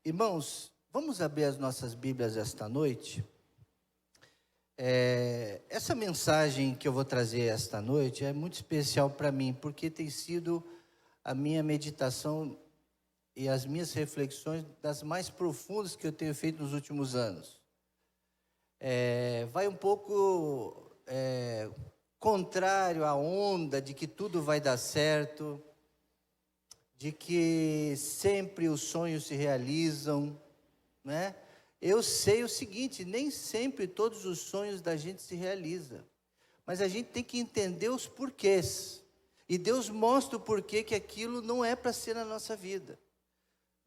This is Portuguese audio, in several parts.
Irmãos, vamos abrir as nossas Bíblias esta noite. Essa mensagem que eu vou trazer esta noite é muito especial para mim, porque tem sido a minha meditação e as minhas reflexões das mais profundas que eu tenho feito nos últimos anos. Vai um pouco contrário à onda de que tudo vai dar certo, de que sempre os sonhos se realizam, né? Eu sei o seguinte, nem sempre todos os sonhos da gente se realizam, mas a gente tem que entender os porquês, e Deus mostra o porquê que aquilo não é para ser na nossa vida.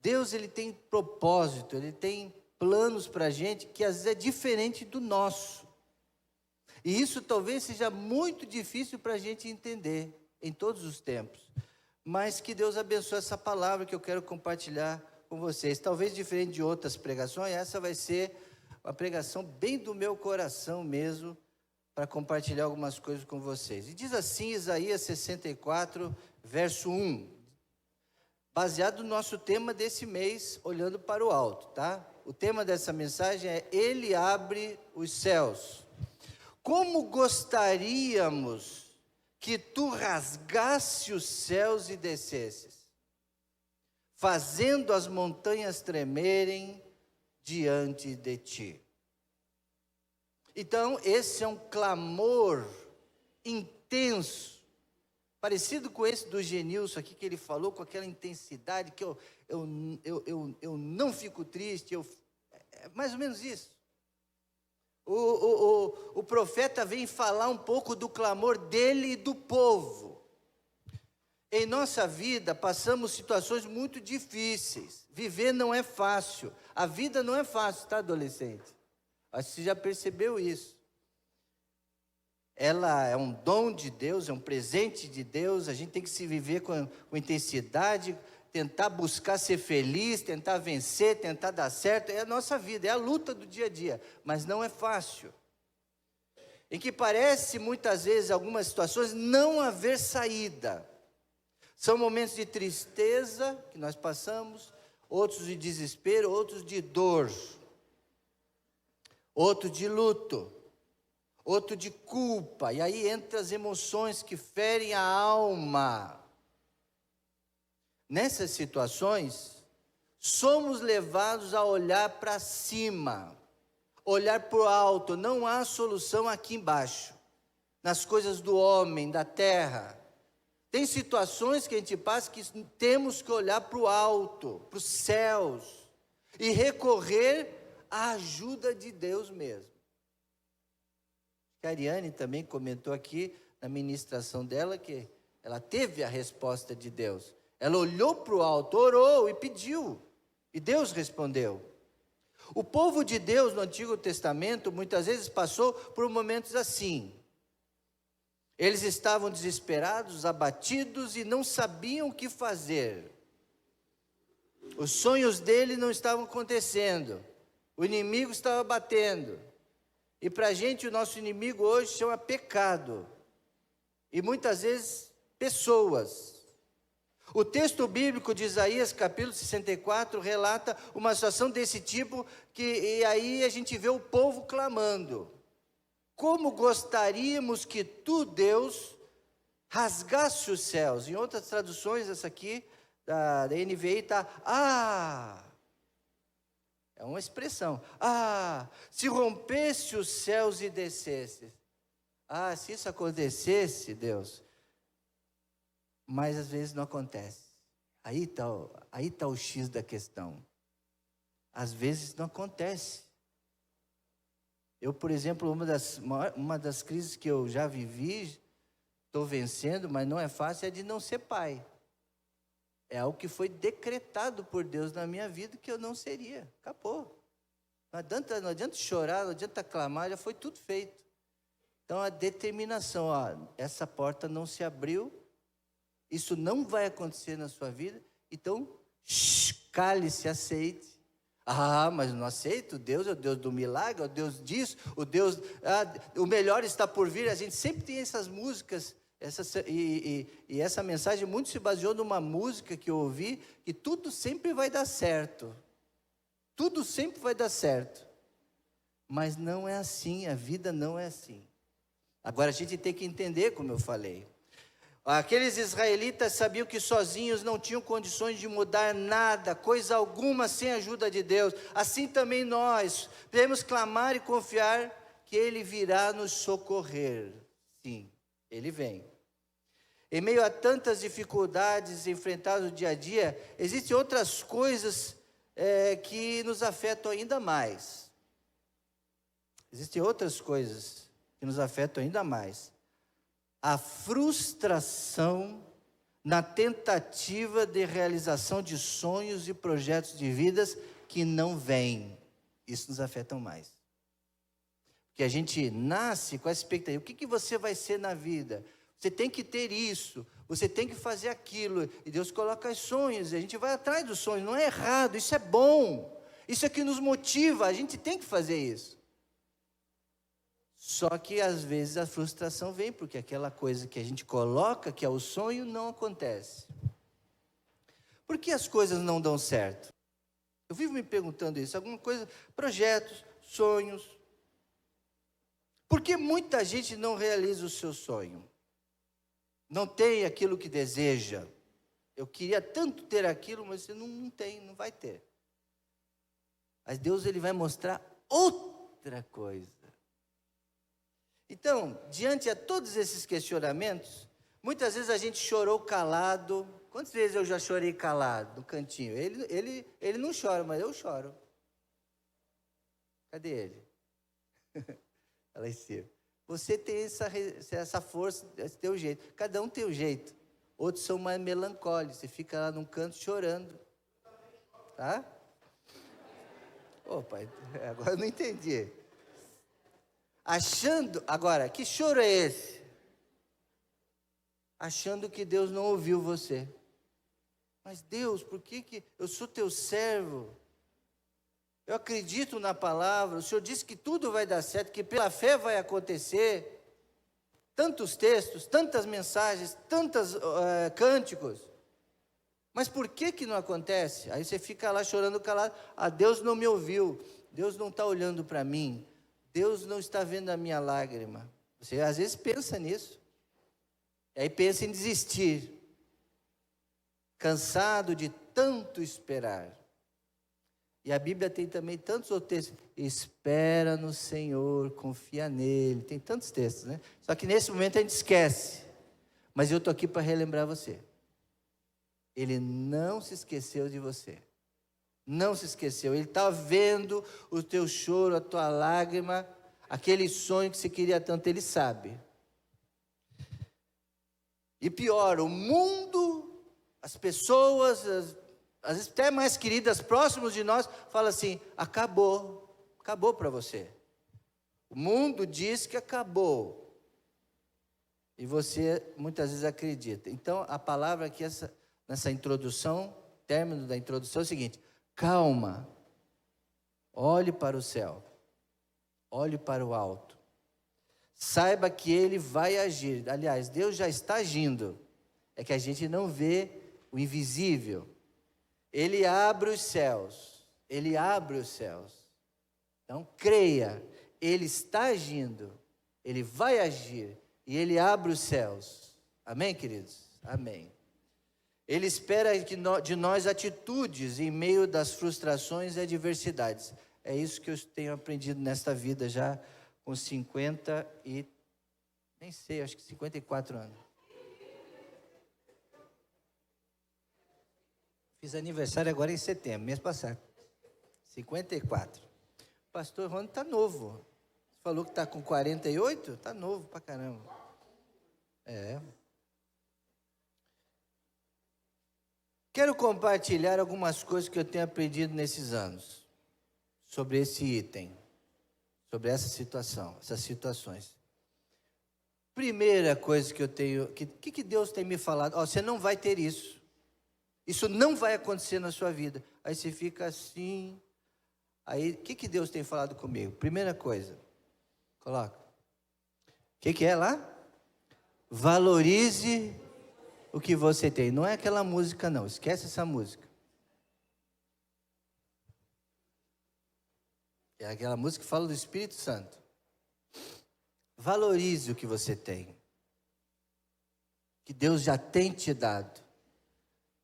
Deus, Ele tem propósito, Ele tem planos para a gente, que às vezes é diferente do nosso, e isso talvez seja muito difícil para a gente entender, em todos os tempos, mas que Deus abençoe essa palavra que eu quero compartilhar com vocês. Talvez diferente de outras pregações, essa vai ser uma pregação bem do meu coração mesmo, para compartilhar algumas coisas com vocês. E diz assim, Isaías 64, verso 1, baseado no nosso tema desse mês, olhando para o alto, tá? O tema dessa mensagem é: Ele abre os céus. Como gostaríamos que tu rasgasse os céus e descesses, fazendo as montanhas tremerem diante de ti. Então, esse é um clamor intenso, parecido com esse do Genilson aqui, que ele falou com aquela intensidade, que eu não fico triste, é mais ou menos isso. O profeta vem falar um pouco do clamor dele e do povo. Em nossa vida, passamos situações muito difíceis. Viver não é fácil. A vida não é fácil, tá, adolescente? Acho que você já percebeu isso. Ela é um dom de Deus, é um presente de Deus. A gente tem que se viver com intensidade, tentar buscar ser feliz, tentar vencer, tentar dar certo. É a nossa vida, é a luta do dia a dia. Mas não é fácil. Em que parece, muitas vezes, algumas situações, não haver saída. São momentos de tristeza que nós passamos, outros de desespero, outros de dor, outro de luto, outro de culpa. E aí entram as emoções que ferem a alma. Nessas situações, somos levados a olhar para cima, olhar para o alto. Não há solução aqui embaixo, nas coisas do homem, da terra. Tem situações que a gente passa que temos que olhar para o alto, para os céus, e recorrer à ajuda de Deus mesmo. A Ariane também comentou aqui na ministração dela que ela teve a resposta de Deus. Ela olhou para o alto, orou e pediu, e Deus respondeu. O povo de Deus no Antigo Testamento muitas vezes passou por momentos assim. Eles estavam desesperados, abatidos e não sabiam o que fazer. Os sonhos dele não estavam acontecendo. O inimigo estava batendo. E para a gente, o nosso inimigo hoje chama pecado. E muitas vezes, pessoas. O texto bíblico de Isaías, capítulo 64, relata uma situação desse tipo, e aí a gente vê o povo clamando. Como gostaríamos que tu, Deus, rasgasse os céus. Em outras traduções, essa aqui, da NVI, está, é uma expressão, se rompesse os céus e descesse. Se isso acontecesse, Deus, mas às vezes não acontece. Aí está o X da questão. Às vezes não acontece. Eu, por exemplo, uma das crises que eu já vivi, estou vencendo, mas não é fácil, é de não ser pai. É algo que foi decretado por Deus na minha vida que eu não seria. Acabou. Não adianta chorar, não adianta clamar, já foi tudo feito. Então a determinação, essa porta não se abriu, isso não vai acontecer na sua vida, então cale-se, aceite. Mas não aceito, Deus é o Deus do milagre, é o Deus disso, o melhor está por vir. A gente sempre tem essas músicas, e essa mensagem muito se baseou numa música que eu ouvi, que tudo sempre vai dar certo. Tudo sempre vai dar certo. Mas não é assim, a vida não é assim. Agora a gente tem que entender, como eu falei. Aqueles israelitas sabiam que sozinhos não tinham condições de mudar nada, coisa alguma sem a ajuda de Deus. Assim também nós devemos clamar e confiar que Ele virá nos socorrer. Sim, Ele vem. Em meio a tantas dificuldades enfrentadas no dia a dia, existem outras coisas que nos afetam ainda mais. Existem outras coisas que nos afetam ainda mais. A frustração na tentativa de realização de sonhos e projetos de vidas que não vêm. Isso nos afeta mais. Porque a gente nasce com essa expectativa. O que você vai ser na vida? Você tem que ter isso, você tem que fazer aquilo. E Deus coloca os sonhos, e a gente vai atrás dos sonhos. Não é errado, isso é bom. Isso é que nos motiva, a gente tem que fazer isso. Só que às vezes a frustração vem, porque aquela coisa que a gente coloca, que é o sonho, não acontece. Por que as coisas não dão certo? Eu vivo me perguntando isso, alguma coisa, projetos, sonhos. Por que muita gente não realiza o seu sonho? Não tem aquilo que deseja. Eu queria tanto ter aquilo, mas você não tem, não vai ter. Mas Deus, Ele vai mostrar outra coisa. Então, diante de todos esses questionamentos, muitas vezes a gente chorou calado. Quantas vezes eu já chorei calado no cantinho? Ele não chora, mas eu choro. Cadê ele? Lá em cima. Você tem essa força, esse teu jeito. Cada um tem um jeito. Outros são mais melancólicos. Você fica lá num canto chorando. Tá? Opa, agora eu não entendi. Agora, que choro é esse? Achando que Deus não ouviu você. Mas Deus, por que eu sou teu servo? Eu acredito na palavra, o Senhor disse que tudo vai dar certo, que pela fé vai acontecer. Tantos textos, tantas mensagens, tantos cânticos. Mas por que não acontece? Aí você fica lá chorando calado. Deus não me ouviu, Deus não está olhando para mim. Deus não está vendo a minha lágrima. Você às vezes pensa nisso. E aí pensa em desistir. Cansado de tanto esperar. E a Bíblia tem também tantos outros textos. Espera no Senhor, confia nele. Tem tantos textos, né? Só que nesse momento a gente esquece. Mas eu estou aqui para relembrar você. Ele não se esqueceu de você. Não se esqueceu, Ele está vendo o teu choro, a tua lágrima, aquele sonho que você queria tanto, Ele sabe. E pior, o mundo, as pessoas, às vezes até mais queridas, próximos de nós, falam assim, acabou para você. O mundo diz que acabou. E você muitas vezes acredita. Então, a palavra aqui, nessa introdução, término da introdução é o seguinte: calma, olhe para o céu, olhe para o alto, saiba que Ele vai agir. Aliás, Deus já está agindo, é que a gente não vê o invisível. Ele abre os céus, Ele abre os céus. Então creia, Ele está agindo, Ele vai agir e Ele abre os céus. Amém, queridos? Amém. Ele espera de nós atitudes em meio das frustrações e adversidades. É isso que eu tenho aprendido nesta vida já com 50 e... nem sei, acho que 54 anos. Fiz aniversário agora em setembro, mês passado. 54. O pastor Rony está novo. Você falou que está com 48? Está novo pra caramba. É... Quero compartilhar algumas coisas que eu tenho aprendido nesses anos, sobre esse item, sobre essa situação, essas situações. Primeira coisa que eu tenho, que Deus tem me falado, você não vai ter isso não vai acontecer na sua vida. Aí você fica assim, aí o que Deus tem falado comigo? Primeira coisa, coloca, o que é lá? Valorize o que você tem. Não é aquela música não, esquece essa música. É aquela música que fala do Espírito Santo. Valorize o que você tem, que Deus já tem te dado.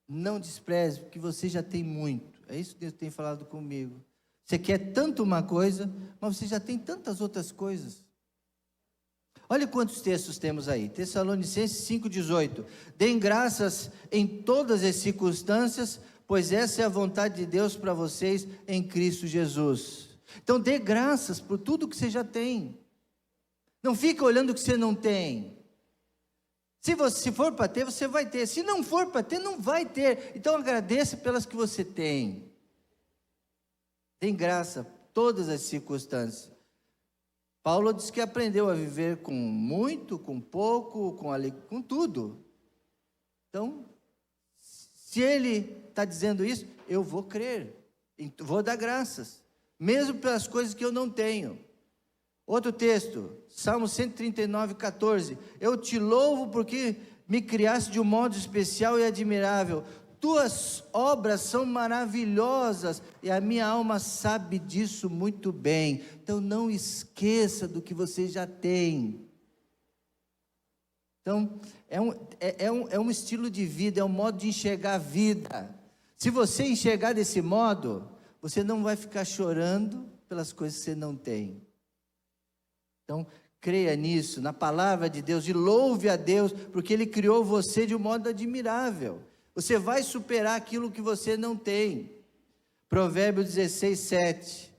Não despreze, porque você já tem muito. É isso que Deus tem falado comigo. Você quer tanto uma coisa, mas você já tem tantas outras coisas. Olha quantos textos temos aí. Tessalonicenses 5,18. Deem graças em todas as circunstâncias, pois essa é a vontade de Deus para vocês em Cristo Jesus. Então dê graças por tudo que você já tem. Não fica olhando o que você não tem. Se for para ter, você vai ter. Se não for para ter, não vai ter. Então agradeça pelas que você tem. Dê graça todas as circunstâncias. Paulo diz que aprendeu a viver com muito, com pouco, com tudo. Então, se ele está dizendo isso, eu vou crer, vou dar graças, mesmo pelas coisas que eu não tenho. Outro texto, Salmo 139, 14. Eu te louvo porque me criaste de um modo especial e admirável. Tuas obras são maravilhosas e a minha alma sabe disso muito bem. Então não esqueça do que você já tem. Então é um estilo de vida, é um modo de enxergar a vida. Se você enxergar desse modo, você não vai ficar chorando pelas coisas que você não tem. Então creia nisso, na palavra de Deus, e louve a Deus, porque Ele criou você de um modo admirável. Você vai superar aquilo que você não tem. Provérbios 16, 7.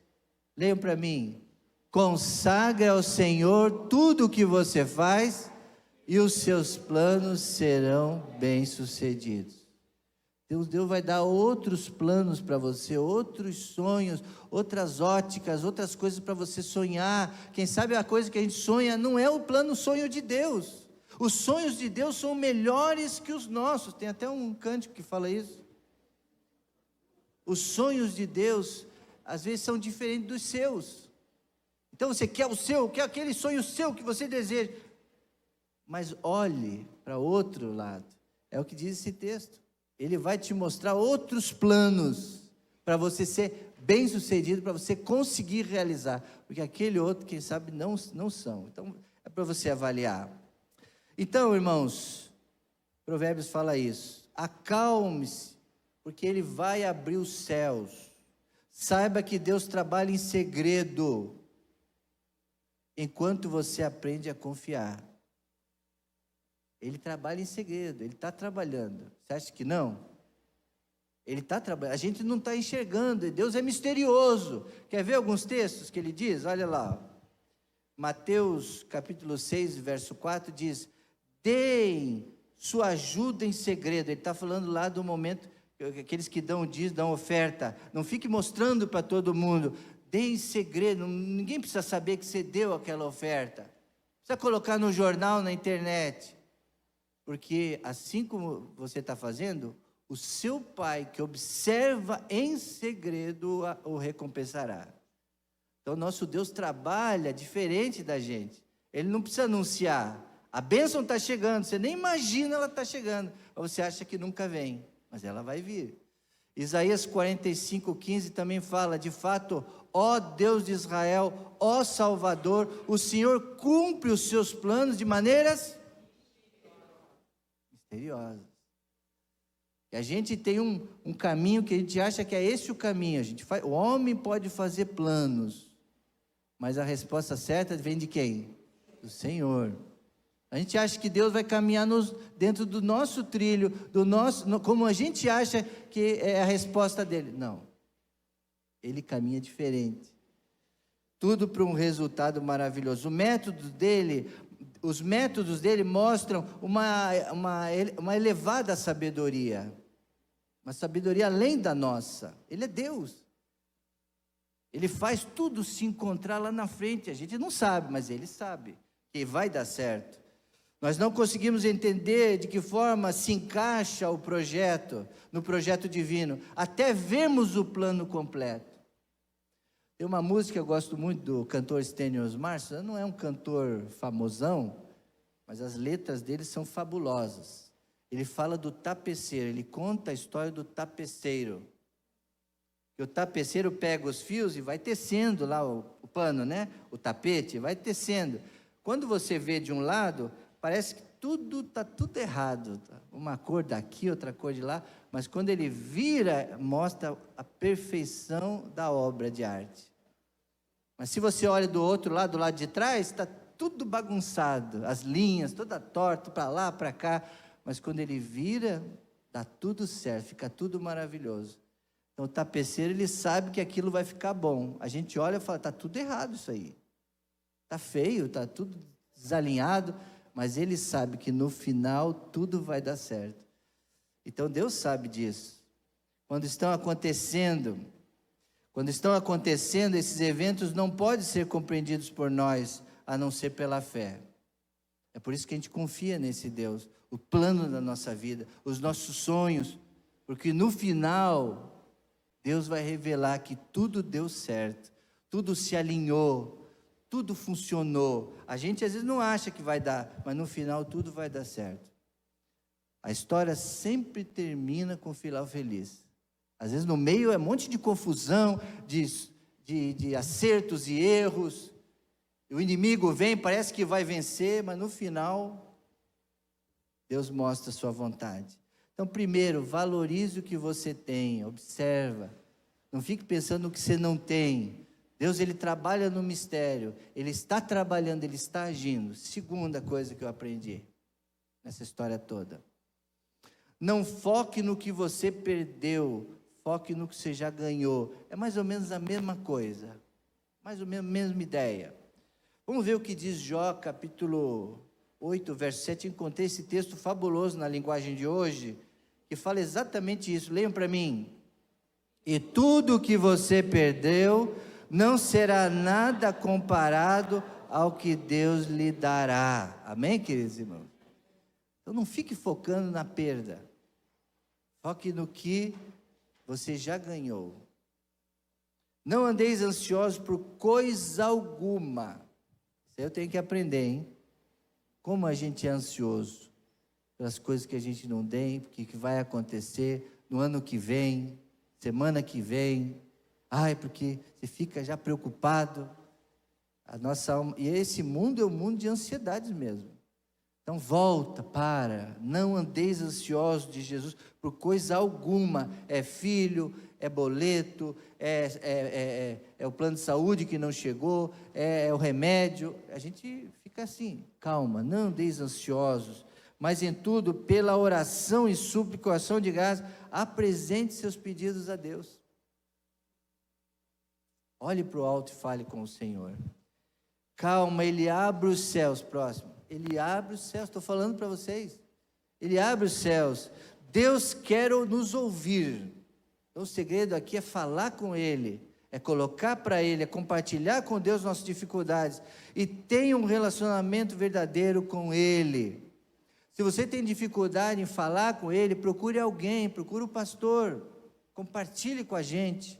Leiam para mim. Consagre ao Senhor tudo o que você faz, e os seus planos serão bem-sucedidos. Deus vai dar outros planos para você, outros sonhos, outras óticas, outras coisas para você sonhar. Quem sabe a coisa que a gente sonha não é o sonho de Deus. Os sonhos de Deus são melhores que os nossos. Tem até um cântico que fala isso. Os sonhos de Deus, às vezes, são diferentes dos seus. Então você quer o seu, quer aquele sonho seu que você deseja. Mas olhe para outro lado. É o que diz esse texto. Ele vai te mostrar outros planos para você ser bem-sucedido, para você conseguir realizar. Porque aquele outro, quem sabe, não são. Então, é para você avaliar. Então, irmãos, Provérbios fala isso. Acalme-se, porque Ele vai abrir os céus. Saiba que Deus trabalha em segredo, enquanto você aprende a confiar. Ele trabalha em segredo, Ele está trabalhando. Você acha que não? Ele está trabalhando, a gente não está enxergando, Deus é misterioso. Quer ver alguns textos que Ele diz? Olha lá, Mateus capítulo 6, verso 4 diz: deem sua ajuda em segredo. Ele está falando lá do momento, aqueles que dão oferta, não fique mostrando para todo mundo, dê em segredo, ninguém precisa saber que você deu aquela oferta, precisa colocar no jornal, na internet, porque assim como você está fazendo, o seu Pai que observa em segredo o recompensará. Então nosso Deus trabalha diferente da gente, Ele não precisa anunciar. A bênção está chegando, você nem imagina ela está chegando, mas você acha que nunca vem, mas ela vai vir. Isaías 45, 15 também fala: de fato, ó Deus de Israel, ó Salvador, o Senhor cumpre os seus planos de maneiras misteriosas. E a gente tem um caminho que a gente acha que é esse o caminho. O homem pode fazer planos, mas a resposta certa vem de quem? Do Senhor. A gente acha que Deus vai caminhar dentro do nosso trilho, como a gente acha que é a resposta dele. Não, Ele caminha diferente. Tudo para um resultado maravilhoso. Os métodos dele mostram uma elevada sabedoria. Uma sabedoria além da nossa. Ele é Deus. Ele faz tudo se encontrar lá na frente. A gente não sabe, mas Ele sabe que vai dar certo. Nós não conseguimos entender de que forma se encaixa o projeto, no projeto divino, até vermos o plano completo. Tem uma música que eu gosto muito do cantor Stênio Osmar, não é um cantor famosão, mas as letras dele são fabulosas. Ele fala do tapeceiro, ele conta a história do tapeceiro. que o tapeceiro pega os fios e vai tecendo lá o pano, né? O tapete, vai tecendo. Quando você vê de um lado, parece que está tudo errado. Uma cor daqui, outra cor de lá. Mas quando ele vira, mostra a perfeição da obra de arte. Mas se você olha do outro lado, do lado de trás, está tudo bagunçado. As linhas, toda torta, para lá, para cá. Mas quando ele vira, dá tudo certo, fica tudo maravilhoso. Então o tapeceiro, ele sabe que aquilo vai ficar bom. A gente olha e fala, está tudo errado isso aí. Está feio, está tudo desalinhado, mas ele sabe que no final tudo vai dar certo. Então Deus sabe disso. Quando estão acontecendo esses eventos, não podem ser compreendidos por nós, a não ser pela fé. É por isso que a gente confia nesse Deus, o plano da nossa vida, os nossos sonhos, porque no final Deus vai revelar que tudo deu certo, tudo se alinhou, tudo funcionou. A gente às vezes não acha que vai dar, mas no final tudo vai dar certo. A história sempre termina com um final feliz. Às vezes no meio é um monte de confusão, de acertos e erros. O inimigo vem, parece que vai vencer, mas no final Deus mostra a sua vontade. Então, primeiro, valorize o que você tem, observa. Não fique pensando no que você não tem. Deus, ele trabalha no mistério, ele está trabalhando, ele está agindo. Segunda coisa que eu aprendi nessa história toda. Não foque no que você perdeu, foque no que você já ganhou. É mais ou menos a mesma coisa, mais ou menos a mesma ideia. Vamos ver o que diz Jó, capítulo 8, verso 7. Encontrei esse texto fabuloso na linguagem de hoje, que fala exatamente isso. Leiam para mim. E tudo que você perdeu não será nada comparado ao que Deus lhe dará. Amém, queridos irmãos? Então não fique focando na perda. Foque no que você já ganhou. Não andeis ansiosos por coisa alguma. Isso aí eu tenho que aprender, hein? Como a gente é ansioso pelas coisas que a gente não tem, porque que vai acontecer no ano que vem, semana que vem. Ai, porque você fica já preocupado. A nossa alma, e esse mundo é um mundo de ansiedades mesmo. Então volta, para, não andeis ansiosos de Jesus por coisa alguma. É filho, é boleto, é o plano de saúde que não chegou, é o remédio. A gente fica assim, calma, não andeis ansiosos, mas em tudo, pela oração e súplica, com ação de graça, apresente seus pedidos a Deus. Olhe para o alto e fale com o Senhor. Calma, Ele abre os céus, próximo. Ele abre os céus, estou falando para vocês. Ele abre os céus. Deus quer nos ouvir. Então, o segredo aqui é falar com Ele, é colocar para Ele, é compartilhar com Deus nossas dificuldades e ter um relacionamento verdadeiro com Ele. Se você tem dificuldade em falar com Ele, procure alguém, procure o pastor, compartilhe com a gente,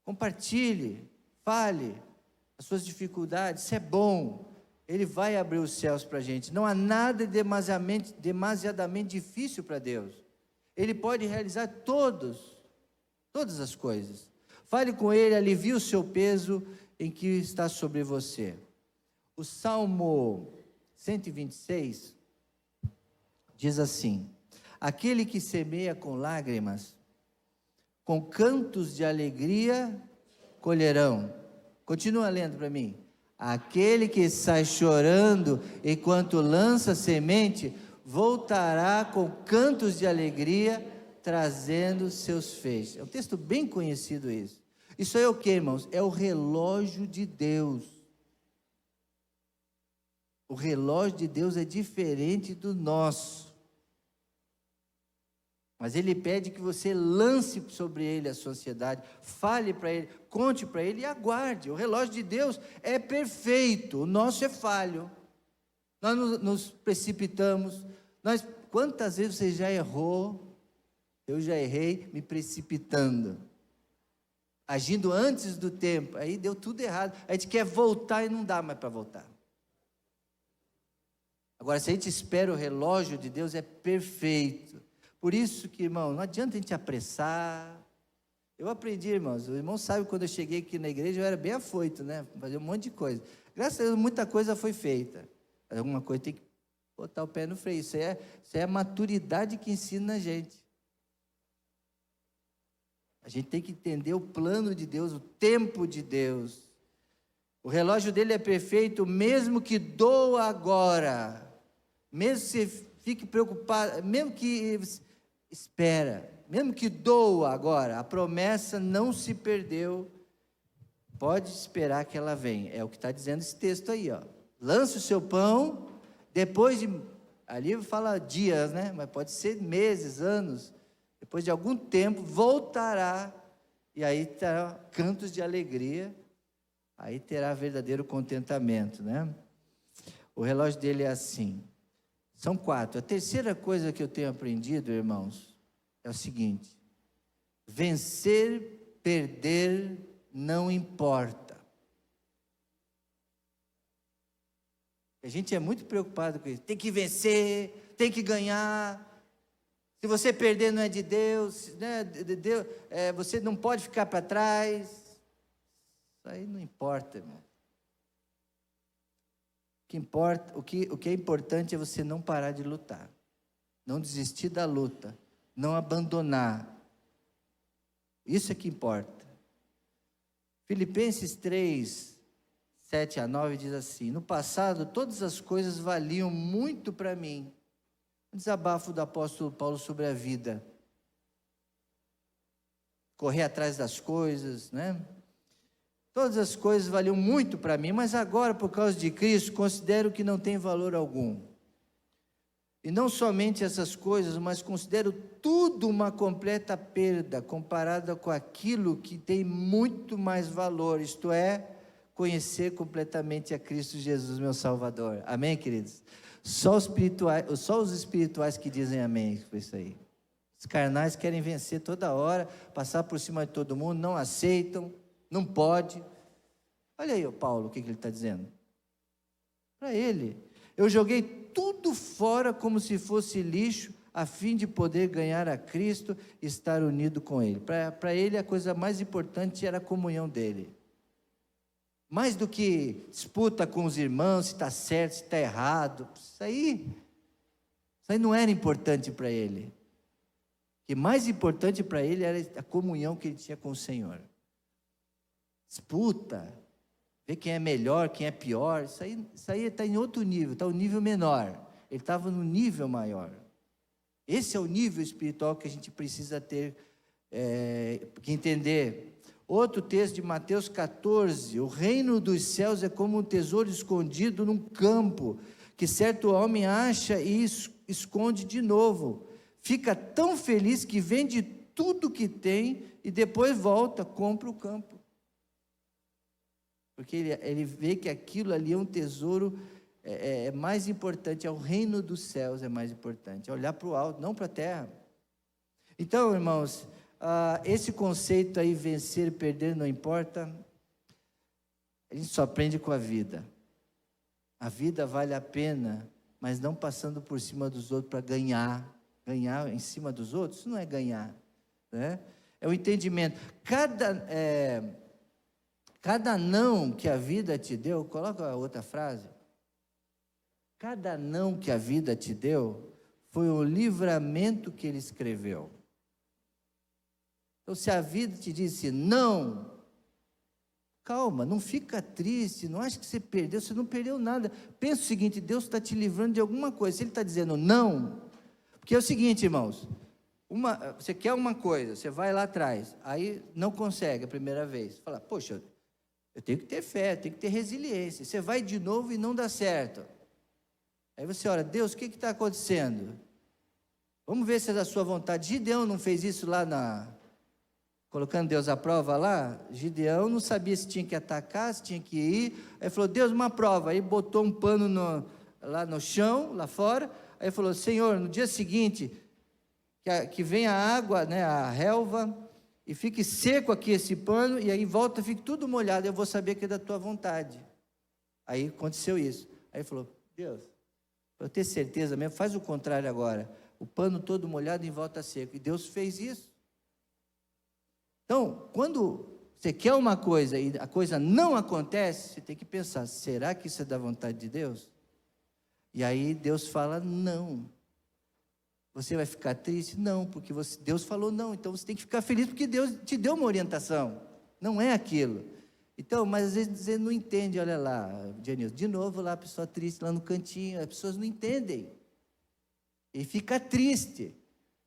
compartilhe, fale as suas dificuldades, isso é bom. Ele vai abrir os céus para a gente. Não há nada demasiadamente difícil para Deus. Ele pode realizar todas as coisas. Fale com Ele, alivie o seu peso em que está sobre você. O Salmo 126 diz assim: aquele que semeia com lágrimas, com cantos de alegria colherão. Continua lendo para mim. Aquele que sai chorando enquanto lança semente, voltará com cantos de alegria, trazendo seus feixes. É um texto bem conhecido isso. Isso é o que, irmãos? É o relógio de Deus. O relógio de Deus é diferente do nosso. Mas Ele pede que você lance sobre Ele a sua ansiedade, fale para Ele, conte para Ele e aguarde. O relógio de Deus é perfeito, o nosso é falho. Nós nos precipitamos. Quantas vezes você já errou? Eu já errei me precipitando, agindo antes do tempo, aí deu tudo errado. A gente quer voltar e não dá mais para voltar. Agora, se a gente espera o relógio de Deus, é perfeito. Por isso que, irmão, não adianta a gente apressar. Eu aprendi, irmãos. O irmão sabe, quando eu cheguei aqui na igreja, eu era bem afoito, né? Fazia um monte de coisa. Graças a Deus, muita coisa foi feita. Mas alguma coisa tem que botar o pé no freio. Isso é a maturidade que ensina a gente. A gente tem que entender o plano de Deus, o tempo de Deus. O relógio dele é perfeito, mesmo que doa agora. Mesmo que você fique preocupado, mesmo que espera, mesmo que doa agora, a promessa não se perdeu. Pode esperar que ela venha. É o que está dizendo esse texto aí, ó. Lança o seu pão, depois de, ali fala dias, né? Mas pode ser meses, anos. Depois de algum tempo, voltará, e aí terá cantos de alegria, aí terá verdadeiro contentamento, né? O relógio dele é assim. São 4. A terceira coisa que eu tenho aprendido, irmãos, é o seguinte: vencer, perder, não importa. A gente é muito preocupado com isso. Tem que vencer, tem que ganhar. Se você perder, não é de Deus, né? Você não pode ficar para trás. Isso aí não importa, irmão. O que é importante é você não parar de lutar, não desistir da luta, não abandonar. Isso é que importa. Filipenses 3, 7 a 9 diz assim: no passado todas as coisas valiam muito para mim. Desabafo do apóstolo Paulo sobre a vida. Correr atrás das coisas, né? Todas as coisas valiam muito para mim, mas agora, por causa de Cristo, considero que não tem valor algum. E não somente essas coisas, mas considero tudo uma completa perda, comparada com aquilo que tem muito mais valor, isto é, conhecer completamente a Cristo Jesus, meu Salvador. Amém, queridos? Só os espirituais que dizem amém por isso aí. Os carnais querem vencer toda hora, passar por cima de todo mundo, não aceitam, não pode. Olha aí, Paulo, o que ele está dizendo? Para ele, eu joguei tudo fora como se fosse lixo, a fim de poder ganhar a Cristo e estar unido com Ele. Para ele, a coisa mais importante era a comunhão dele. Mais do que disputa com os irmãos, se está certo, se está errado. Isso aí não era importante para ele. O que mais importante para ele era a comunhão que ele tinha com o Senhor. Disputa, ver quem é melhor, quem é pior, isso aí está em outro nível, está um nível menor. Ele estava no nível maior. Esse é o nível espiritual que a gente precisa ter, que entender. Outro texto de Mateus 14, o reino dos céus é como um tesouro escondido num campo, que certo homem acha e esconde de novo. Fica tão feliz que vende tudo que tem e depois volta, compra o campo. Porque ele vê que aquilo ali é um tesouro, é mais importante, é o reino dos céus, é mais importante, é olhar para o alto, não para a terra. Então, irmãos, esse conceito aí, vencer e perder não importa, a gente só aprende com a vida. A vida vale a pena, mas não passando por cima dos outros para ganhar em cima dos outros, isso não é ganhar, né? É o entendimento. Cada não que a vida te deu, coloca a outra frase. Cada não que a vida te deu foi o livramento que ele escreveu. Então, se a vida te disse não, calma, não fica triste, não acha que você perdeu, você não perdeu nada. Pensa o seguinte: Deus está te livrando de alguma coisa. Se Ele está dizendo não, porque é o seguinte, irmãos, você quer uma coisa, você vai lá atrás, aí não consegue a primeira vez, fala, poxa, eu tenho que ter fé, eu tenho que ter resiliência. Você vai de novo e não dá certo. Aí você ora, Deus, o que está acontecendo? Vamos ver se é da sua vontade. Gideão não fez isso lá colocando Deus à prova lá? Gideão não sabia se tinha que atacar, se tinha que ir. Aí falou, Deus, uma prova. Aí botou um pano lá no chão, lá fora. Aí falou, Senhor, no dia seguinte, que venha a água, né, a relva, e fique seco aqui esse pano, e aí volta, fique tudo molhado, eu vou saber que é da tua vontade. Aí aconteceu isso. Aí falou, Deus, para eu ter certeza mesmo, faz o contrário agora. O pano todo molhado em volta seco. E Deus fez isso. Então, quando você quer uma coisa e a coisa não acontece, você tem que pensar, será que isso é da vontade de Deus? E aí Deus fala, não. Você vai ficar triste? Não, porque Deus falou não. Então você tem que ficar feliz porque Deus te deu uma orientação. Não é aquilo. Então, mas às vezes você não entende, olha lá, Dionilson, de novo lá a pessoa triste, lá no cantinho, as pessoas não entendem. E fica triste.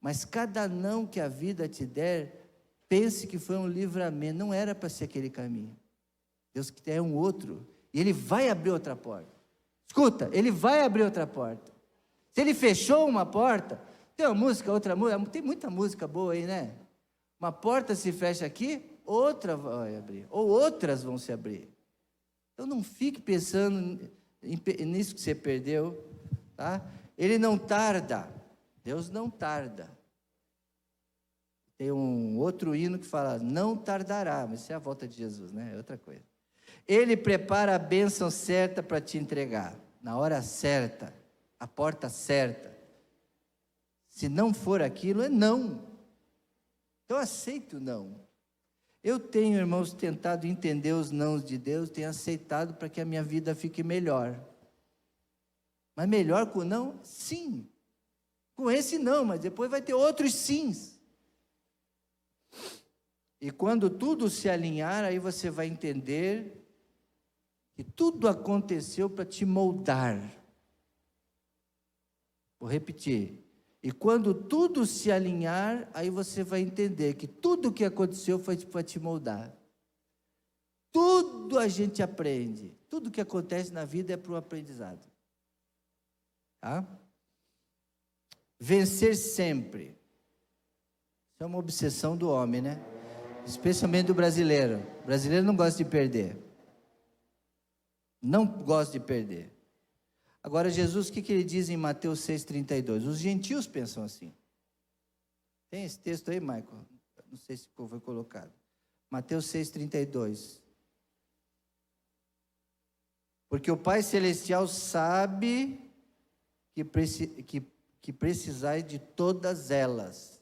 Mas cada não que a vida te der, pense que foi um livramento, não era para ser aquele caminho. Deus quer um outro, e Ele vai abrir outra porta. Escuta, Ele vai abrir outra porta. Se Ele fechou uma porta, tem uma música, outra música, tem muita música boa aí, né? Uma porta se fecha aqui, outra vai abrir, ou outras vão se abrir. Então não fique pensando nisso que você perdeu, tá? Ele não tarda, Deus não tarda. Tem um outro hino que fala, não tardará, mas isso é a volta de Jesus, né? É outra coisa. Ele prepara a bênção certa para te entregar, na hora certa, a porta certa. Se não for aquilo, é não. Eu aceito não. Eu tenho, irmãos, tentado entender os nãos de Deus, tenho aceitado para que a minha vida fique melhor. Mas melhor com o não? Sim. Com esse não, mas depois vai ter outros sims. E quando tudo se alinhar, aí você vai entender que tudo aconteceu para te moldar. Vou repetir. E quando tudo se alinhar, aí você vai entender que tudo o que aconteceu foi para te moldar. Tudo a gente aprende. Tudo que acontece na vida é para o aprendizado. Tá? Vencer sempre. Isso é uma obsessão do homem, né? Especialmente do brasileiro. O brasileiro não gosta de perder. Não gosta de perder. Agora, Jesus, o que ele diz em Mateus 6,32? Os gentios pensam assim. Tem esse texto aí, Michael? Não sei se foi colocado. Mateus 6,32. Porque o Pai Celestial sabe que precisais de todas elas.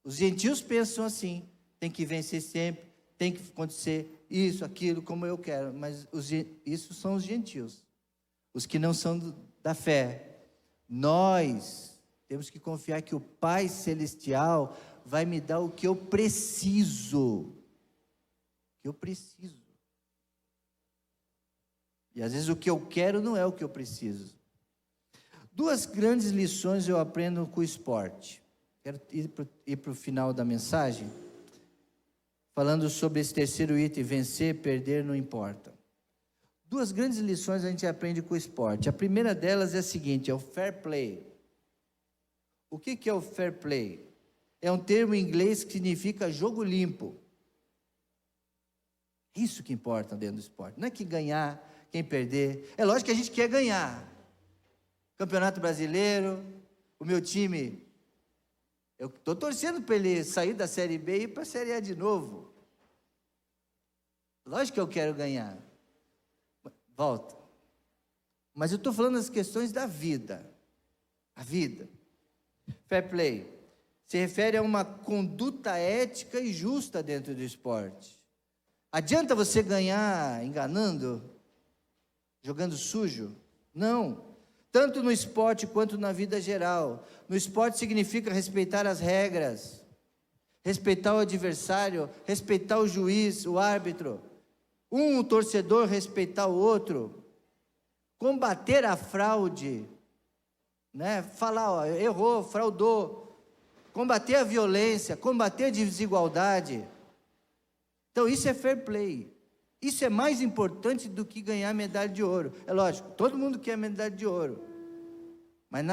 Os gentios pensam assim, tem que vencer sempre, tem que acontecer isso, aquilo, como eu quero, mas isso são os gentios, os que não são da fé. Nós temos que confiar que o Pai Celestial vai me dar o que eu preciso, e às vezes o que eu quero não é o que eu preciso. Duas grandes lições eu aprendo com o esporte. Quero ir para o final da mensagem, falando sobre esse terceiro item, vencer, perder, não importa. Duas grandes lições a gente aprende com o esporte. A primeira delas é a seguinte, é o fair play. O que é o fair play? É um termo em inglês que significa jogo limpo. Isso que importa dentro do esporte. Não é que ganhar, quem perder. É lógico que a gente quer ganhar. Campeonato Brasileiro, o meu time, eu estou torcendo para ele sair da Série B e ir para a Série A de novo. Lógico que eu quero ganhar. Volta. Mas eu estou falando das questões da vida. A vida. Fair play se refere a uma conduta ética e justa dentro do esporte. Adianta você ganhar enganando, jogando sujo? Não. Tanto no esporte quanto na vida geral. No esporte significa respeitar as regras, respeitar o adversário, respeitar o juiz, o árbitro. O torcedor respeitar o outro, combater a fraude, né? Falar, ó, errou, fraudou, combater a violência, combater a desigualdade. Então isso é fair play. Isso é mais importante do que ganhar medalha de ouro. É lógico, todo mundo quer medalha de ouro. Mas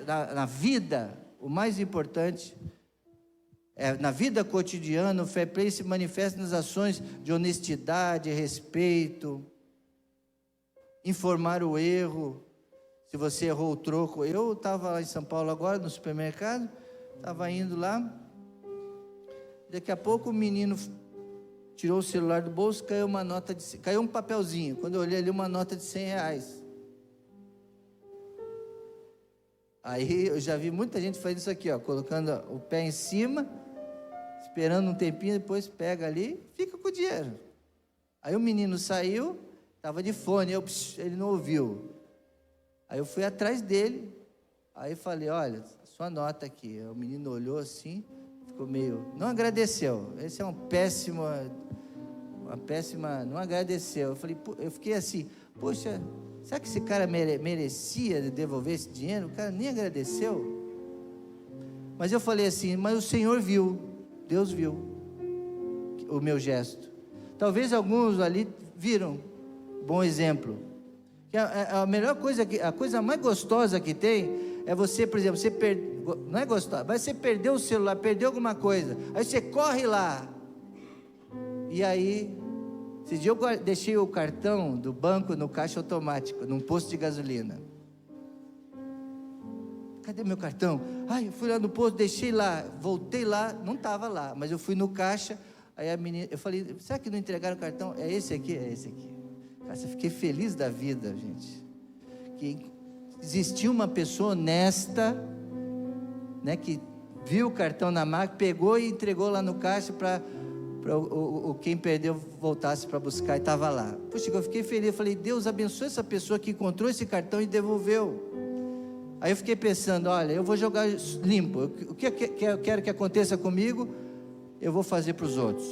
na vida, o mais importante é, na vida cotidiana, o fair play se manifesta nas ações de honestidade, respeito, informar o erro. Se você errou o troco, eu estava lá em São Paulo agora, no supermercado, estava indo lá, daqui a pouco o menino tirou o celular do bolso, caiu um papelzinho, quando eu olhei ali uma nota de R$100. Aí eu já vi muita gente fazendo isso aqui, ó, colocando o pé em cima, esperando um tempinho, depois pega ali, fica com o dinheiro. Aí o menino saiu, estava de fone, ele não ouviu. Aí eu fui atrás dele, aí falei, olha, sua nota aqui. O menino olhou assim, ficou meio, não agradeceu. Esse é uma péssima, não agradeceu. Eu fiquei assim, poxa, será que esse cara merecia devolver esse dinheiro? O cara nem agradeceu. Mas eu falei assim, mas o Senhor viu, Deus viu o meu gesto. Talvez alguns ali viram, bom exemplo. A melhor coisa, a coisa mais gostosa que tem, é você, por exemplo, não é gostosa, mas você perdeu o celular, perdeu alguma coisa, aí você corre lá, e aí, esse dia eu deixei o cartão do banco no caixa automático, num posto de gasolina. Cadê meu cartão? Eu fui lá no posto, deixei lá, voltei lá, não estava lá, mas eu fui no caixa, aí a menina, eu falei, será que não entregaram o cartão? É esse aqui? É esse aqui. Cara, eu fiquei feliz da vida, gente, que existia uma pessoa honesta, né, que viu o cartão na máquina, pegou e entregou lá no caixa para quem perdeu voltasse para buscar, e estava lá. Poxa, eu fiquei feliz, eu falei, Deus abençoe essa pessoa que encontrou esse cartão e devolveu. Aí eu fiquei pensando, olha, eu vou jogar limpo, o que eu quero que aconteça comigo, eu vou fazer para os outros.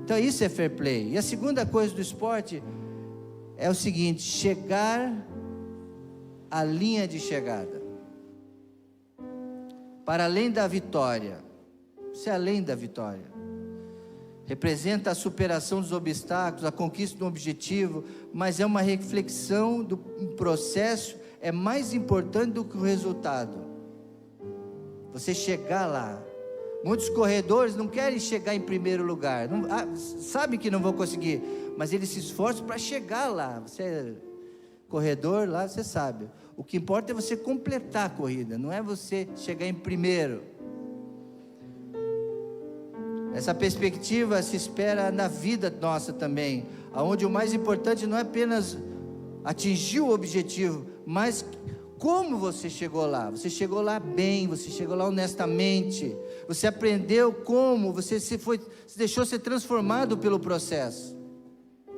Então isso é fair play. E a segunda coisa do esporte é o seguinte, chegar à linha de chegada, para além da vitória. Isso é além da vitória, representa a superação dos obstáculos, a conquista de um objetivo, mas é uma reflexão do processo, é mais importante do que o resultado, você chegar lá. Muitos corredores não querem chegar em primeiro lugar, sabe que não vão conseguir, mas eles se esforçam para chegar lá. Você é corredor lá, você sabe, o que importa é você completar a corrida, não é você chegar em primeiro. Essa perspectiva se espera na vida nossa também, onde o mais importante não é apenas atingir o objetivo, mas como você chegou lá. Você chegou lá bem, você chegou lá honestamente, você aprendeu como, você se deixou ser transformado pelo processo.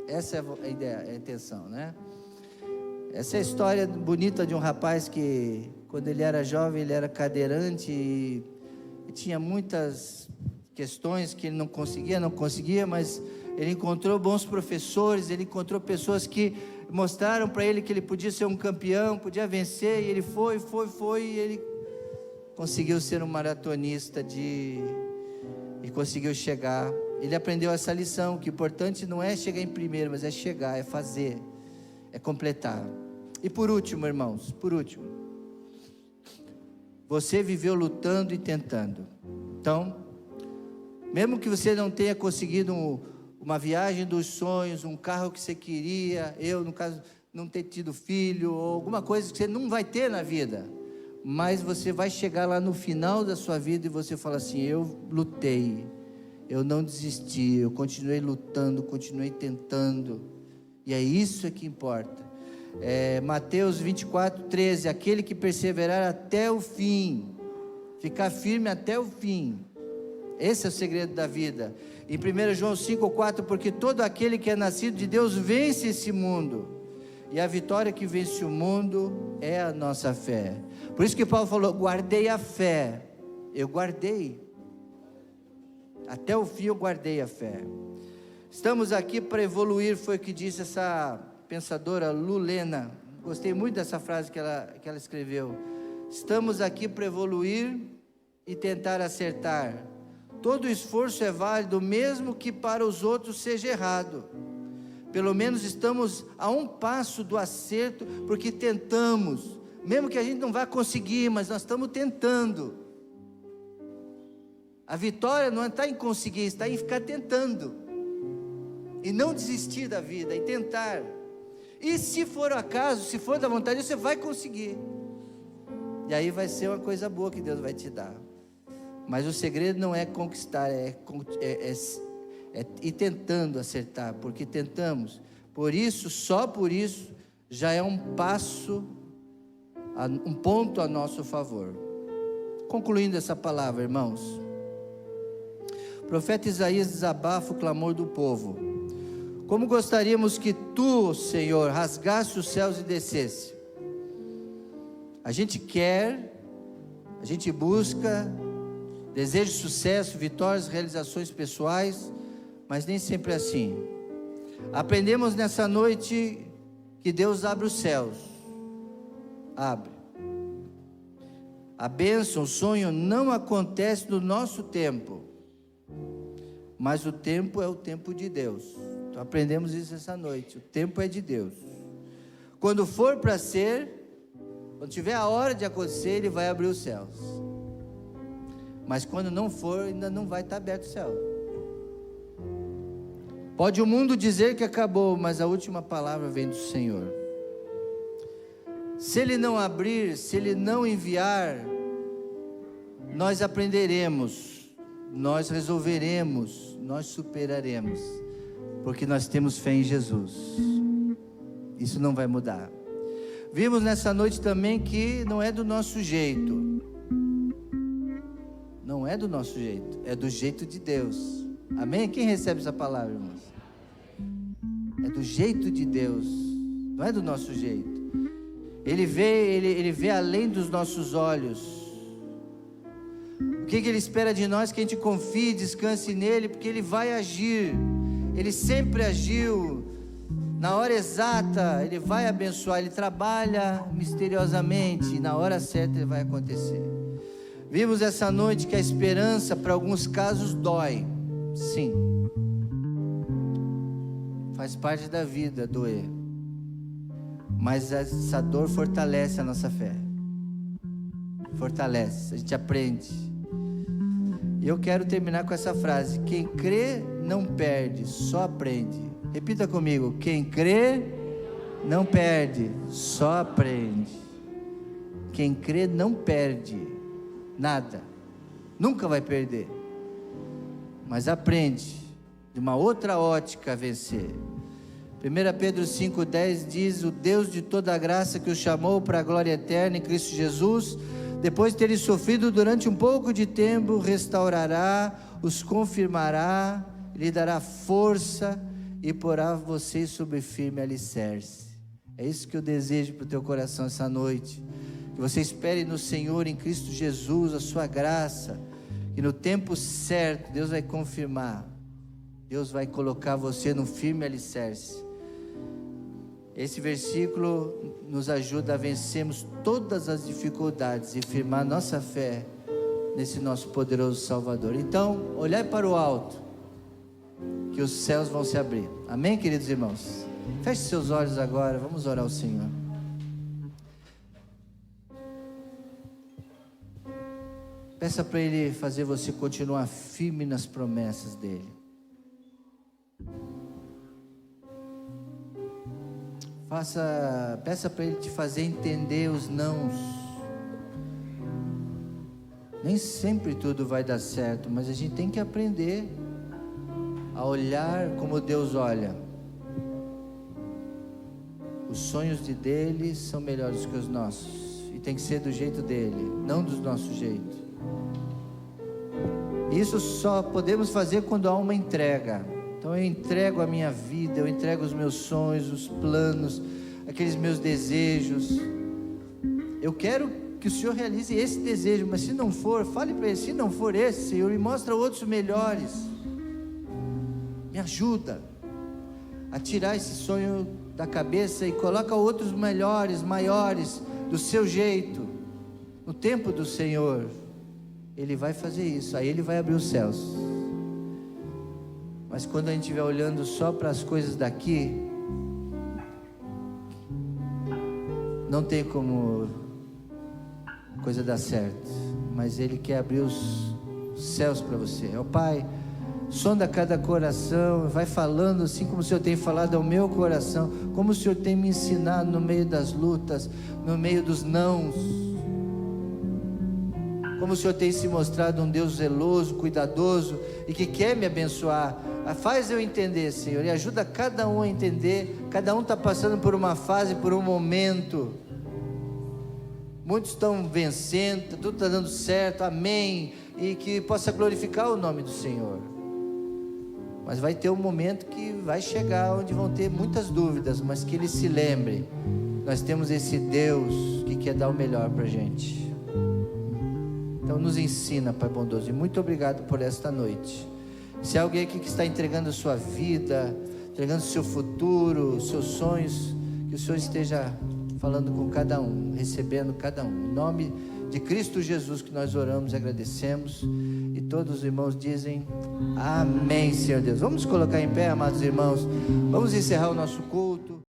Essa é a ideia, é a intenção, né? Essa é a história bonita de um rapaz que, quando ele era jovem, ele era cadeirante e tinha muitas questões que ele não conseguia, mas ele encontrou bons professores, ele encontrou pessoas que mostraram para ele que ele podia ser um campeão, podia vencer, e ele foi, e ele conseguiu ser um maratonista e conseguiu chegar. Ele aprendeu essa lição, que o importante não é chegar em primeiro, mas é chegar, é fazer, é completar. E por último, irmãos, você viveu lutando e tentando. Então, mesmo que você não tenha conseguido uma viagem dos sonhos, um carro que você queria, no caso, não ter tido filho, ou alguma coisa que você não vai ter na vida, mas você vai chegar lá no final da sua vida e você fala assim, eu lutei, eu não desisti, eu continuei lutando, continuei tentando, e é isso que importa. Mateus 24:13, aquele que perseverar até o fim, ficar firme até o fim, esse é o segredo da vida. Em 1 João 5:4, porque todo aquele que é nascido de Deus vence esse mundo, e a vitória que vence o mundo é a nossa fé. Por isso que Paulo falou, guardei a fé. Eu guardei, até o fim eu guardei a fé. Estamos aqui para evoluir, foi o que disse essa pensadora Lulena. Gostei muito dessa frase que ela escreveu. Estamos aqui para evoluir e tentar acertar. Todo esforço é válido, mesmo que para os outros seja errado. Pelo menos estamos a um passo do acerto, porque tentamos, mesmo que a gente não vá conseguir, mas nós estamos tentando. A vitória não está em conseguir, está em ficar tentando, e não desistir da vida, e tentar. E se for o acaso, se for da vontade, você vai conseguir, e aí vai ser uma coisa boa que Deus vai te dar. Mas o segredo não é conquistar, é ir tentando acertar, porque tentamos. Por isso, só por isso, já é um passo, um ponto a nosso favor. Concluindo essa palavra, irmãos, profeta Isaías desabafa o clamor do povo. Como gostaríamos que tu, Senhor, rasgasse os céus e descesse. A gente quer, a gente busca, deseja sucesso, vitórias, realizações pessoais, mas nem sempre é assim. Aprendemos nessa noite que Deus abre os céus. Abre. A bênção, o sonho não acontece no nosso tempo, mas o tempo é o tempo de Deus. Então aprendemos isso essa noite. O tempo é de Deus. Quando for para ser, quando tiver a hora de acontecer, Ele vai abrir os céus. Mas quando não for, ainda não vai estar aberto o céu. Pode o mundo dizer que acabou, mas a última palavra vem do Senhor. Se Ele não abrir, se Ele não enviar, nós aprenderemos, nós resolveremos, nós superaremos, porque nós temos fé em Jesus. Isso não vai mudar. Vimos nessa noite também que não é do nosso jeito. Não é do nosso jeito, é do jeito de Deus. Amém? Quem recebe essa palavra, irmãos? É do jeito de Deus, não é do nosso jeito. Ele vê além dos nossos olhos. O que Ele espera de nós? Que a gente confie, descanse nele, porque Ele vai agir. Ele sempre agiu. Na hora exata, Ele vai abençoar. Ele trabalha misteriosamente, e na hora certa Ele vai acontecer. Vimos essa noite que a esperança, para alguns casos, dói. Sim. Faz parte da vida doer. Mas essa dor fortalece a nossa fé. Fortalece, a gente aprende. E eu quero terminar com essa frase: quem crê não perde, só aprende. Repita comigo: quem crê não perde, só aprende. Quem crê não perde nada, nunca vai perder, mas aprende de uma outra ótica a vencer. 1 Pedro 5,10 diz: o Deus de toda a graça que os chamou para a glória eterna em Cristo Jesus, depois de terem sofrido durante um pouco de tempo, restaurará, os confirmará, lhe dará força e porá vocês sobre firme alicerce. É isso que eu desejo para o teu coração essa noite, que você espere no Senhor, em Cristo Jesus, a sua graça, que no tempo certo Deus vai confirmar, Deus vai colocar você no firme alicerce. Esse versículo nos ajuda a vencermos todas as dificuldades e firmar nossa fé nesse nosso poderoso Salvador. Então, olhai para o alto, que os céus vão se abrir. Amém, queridos irmãos? Feche seus olhos agora, vamos orar ao Senhor. Peça para Ele fazer você continuar firme nas promessas dEle. Peça para Ele te fazer entender os nãos. Nem sempre tudo vai dar certo, mas a gente tem que aprender a olhar como Deus olha. Os sonhos dele são melhores que os nossos, e tem que ser do jeito dele, não do nosso jeito. Isso só podemos fazer quando há uma entrega. Então eu entrego a minha vida, eu entrego os meus sonhos, os planos, aqueles meus desejos. Eu quero que o Senhor realize esse desejo, mas se não for, fale para Ele: se não for esse, Senhor, me mostra outros melhores. Me ajuda a tirar esse sonho da cabeça e coloca outros melhores, maiores, do seu jeito, no tempo do Senhor. Ele vai fazer isso, aí Ele vai abrir os céus. Mas quando a gente estiver olhando só para as coisas daqui, não tem como a coisa dar certo. Mas Ele quer abrir os céus para você. Ó Pai, sonda cada coração, vai falando assim como o Senhor tem falado ao meu coração, como o Senhor tem me ensinado no meio das lutas, no meio dos nãos, como o Senhor tem se mostrado um Deus zeloso, cuidadoso e que quer me abençoar. Faz eu entender, Senhor, e ajuda cada um a entender. Cada um está passando por uma fase, por um momento. Muitos estão vencendo, tudo está dando certo, amém, e que possa glorificar o nome do Senhor. Mas vai ter um momento que vai chegar onde vão ter muitas dúvidas, mas que ele se lembre, nós temos esse Deus que quer dar o melhor para a gente. Então nos ensina, Pai bondoso, e muito obrigado por esta noite. Se há alguém aqui que está entregando a sua vida, entregando o seu futuro, os seus sonhos, que o Senhor esteja falando com cada um, recebendo cada um. Em nome de Cristo Jesus que nós oramos e agradecemos. E todos os irmãos dizem amém, Senhor Deus. Vamos colocar em pé, amados irmãos. Vamos encerrar o nosso culto.